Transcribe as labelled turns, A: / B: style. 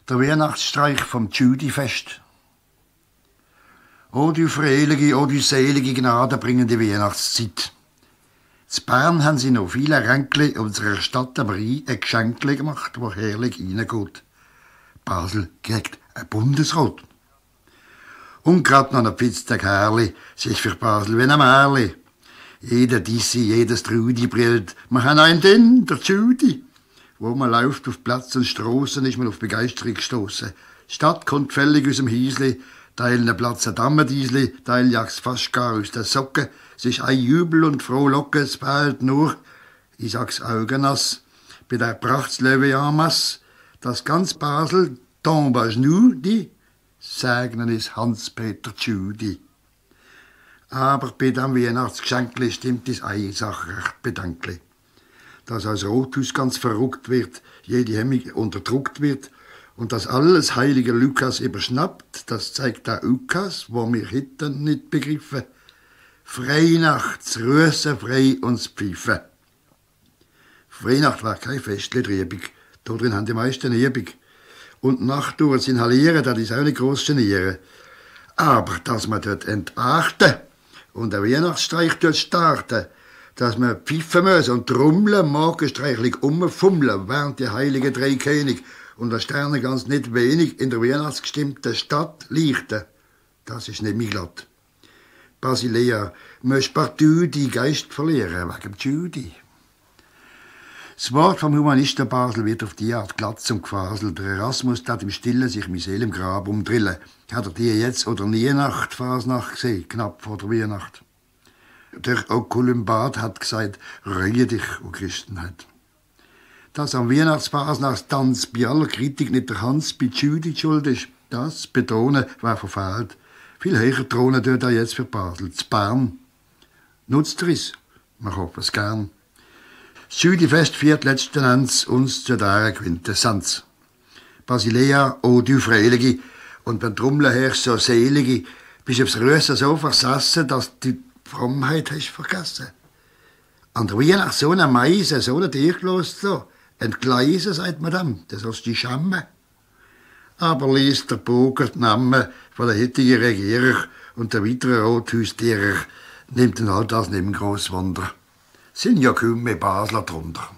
A: Der Weihnachtsstreich vom Judy-Fest. O du freielige, o du selige, gnadenbringende Weihnachtszeit. In Bern haben sie noch viele Ränkli unserer Stadt aber ein Geschenkli gemacht, wo herrlich reingeht. Basel kriegt ein Bundesrat. Und grad noch ein Pfitztag herrli, sich für Basel wie ein Märli. Jeder Dissi, jedes Trudi brillt. Wir haben einen drin, der Judy. Wo man läuft auf Platz und Strassen, ist man auf Begeisterung gestossen. Die Stadt kommt völlig aus dem Hiesli, teilen Platz ein Dammendiesli, teil jagt's fast gar aus den Socken. Es ist ein Jubel und Frohlocken, es fehlt nur, ich sag's augennass, bei der Prachtslöwe Amas, das ganz Basel tombe à genoux, die segnen ist Hans-Peter Judy. Aber bei dem Weihnachtsgeschenkli stimmt es eine Sache recht bedenklich. Dass als Rothaus ganz verrückt wird, jede Hemmung unterdrückt wird und dass alles heilige Lukas überschnappt, das zeigt der Lukas, wo wir heute nicht begriffen. Freinachts, Rüsse frei uns pfeifen. Freinacht war kein Festli triebig, da drin haben die meisten Übung. Und Nacht durch inhalieren, das ist auch nicht gross genieren. Aber dass man dort entachten und der Weihnachtsstreich dort starten, dass man pfeifen muss und trommeln, magenstreichlich umfummeln, während die heiligen drei König und der Sterne ganz nicht wenig in der weihnachtsgestimmten Stadt leuchten. Das ist nicht mein glatt. Basilea, möcht partout die Geist verlieren, wegen Judy. Das Wort vom Humanisten Basel wird auf die Art glatt zum Gefasel. Der Erasmus tat im Stillen sich meine Seele im Grab umdrillen. Hat er die jetzt oder nie Nacht, Fasnacht gesehen, knapp vor der Weihnacht? Der Okulumbat hat gesagt, reue dich, o Christenheit. Dass am Weihnachtsfasnachtstanz bei aller Kritik nicht der Hans bei Judy schuld ist, das betonen war verfehlt. Viel höher thronen dort jetzt für Basel, zu Bern. Nutzt er es? Wir hoffen es gern. Das Judy-Fest führt letzten Endes uns zu dieser Quintessenz. Basilea, o du Freilige, und beim Trommeln herrscht so Selige, bist du aufs Rössen so versessen, dass du die Frommheit hast vergessen. An der Weihnacht so eine Meise, so eine Tierkloß so, entgleisen, sagt man dem, das ist die Schamme. Aber liest der Bogen die Namen von der heutigen Regierer und der weiteren Rothaustierer nimmt dann halt das nicht mehr gross Wunder. Sind ja kaum mehr Basler drunter.